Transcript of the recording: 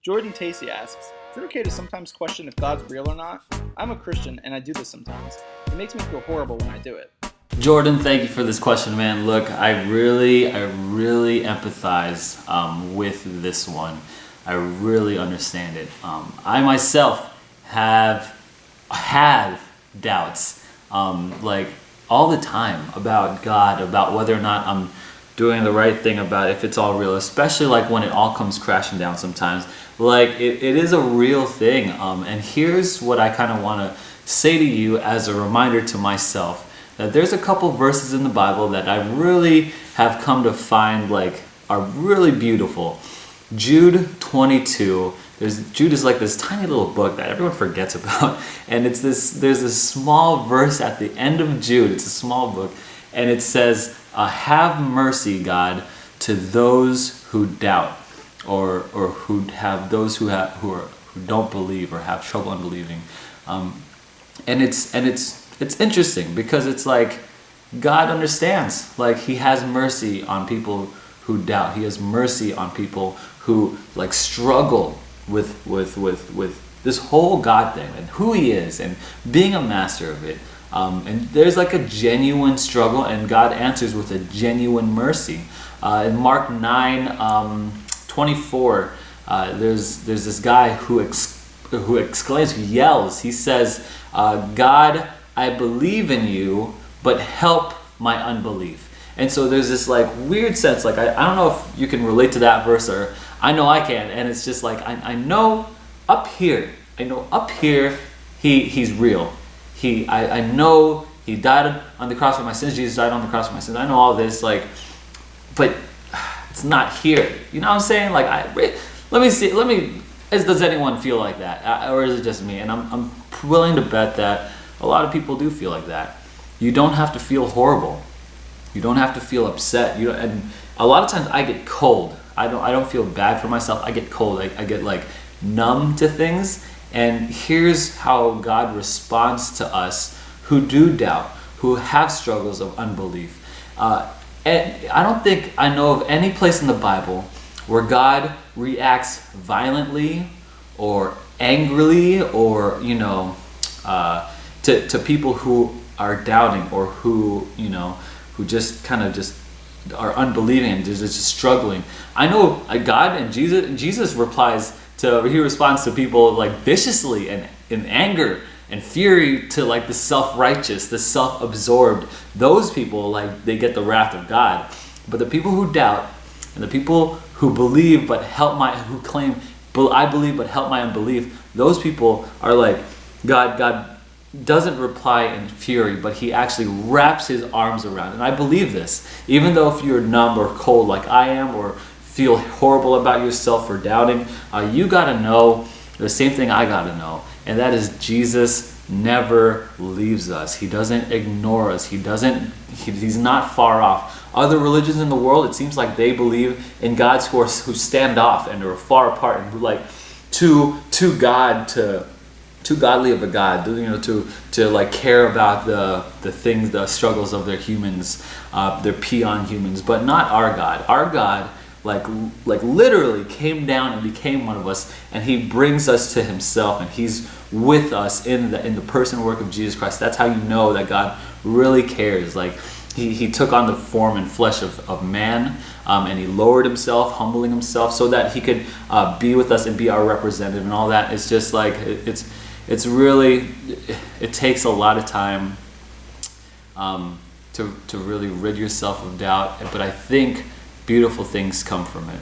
Jordan Tacey asks, is it okay to sometimes question if God's real or not? I'm a Christian and I do this sometimes. It makes me feel horrible when I do it. Jordan, thank you for this question, man. Look, I really empathize with this one. I really understand it. I myself have had doubts, like all the time about God, about whether or not I'm doing the right thing, about if it's all real, especially like when it all comes crashing down sometimes. Like it is a real thing. And here's what I kind of want to say to you as a reminder to myself, that there's a couple verses in the Bible that I really have come to find like are really beautiful. Jude 22. Jude is like this tiny little book that everyone forgets about, and there's this small verse at the end of Jude. It's a small book, and it says, "Have mercy, God, to those who doubt, or who have those who don't believe or have trouble unbelieving." And it's interesting because it's like God understands. Like He has mercy on people who doubt. He has mercy on people who like struggle with this whole God thing and who He is and being a master of it. And there's like a genuine struggle, and God answers with a genuine mercy. In Mark 9:24, there's this guy who exclaims, who yells. He says, "God, I believe in you, but help my unbelief." And so there's this like weird sense, like I don't know if you can relate to that verse, or I know I can, and it's just like I know up here he's real. I know He died on the cross for my sins. Jesus died on the cross for my sins. I know all this, like, but it's not here. You know what I'm saying? Like does anyone feel like that, or is it just me? And I'm willing to bet that a lot of people do feel like that. You don't have to feel horrible. You don't have to feel upset. And a lot of times I get cold. I don't feel bad for myself. I get cold. I get like numb to things. And here's how God responds to us who do doubt, who have struggles of unbelief. And I don't think I know of any place in the Bible where God reacts violently or angrily, or to people who are doubting, or who just kind of just are unbelieving and just struggling. I know God and Jesus He responds to people like viciously and in anger and fury, to like the self-righteous, the self-absorbed. Those people, like, they get the wrath of God. But the people who doubt, and the people who believe but who claim, I believe but help my unbelief, those people are like, God doesn't reply in fury, but He actually wraps His arms around. And I believe this. Even though if you're numb or cold like I am, or feel horrible about yourself for doubting, you gotta know the same thing I gotta know. And that is, Jesus never leaves us. He doesn't ignore us. He's not far off. Other religions in the world, it seems like they believe in gods who stand off and are far apart, and who like too godly of a God, to like care about the things, the struggles of their humans, their peon humans, but not our God. Our God like literally came down and became one of us, and He brings us to Himself, and He's with us in the person and work of Jesus Christ. That's how you know that God really cares. Like He took on the form and flesh of man, and He lowered Himself, humbling Himself, so that He could be with us and be our representative, and all that. It's just like it's really, it takes a lot of time to really rid yourself of doubt, but I think beautiful things come from it.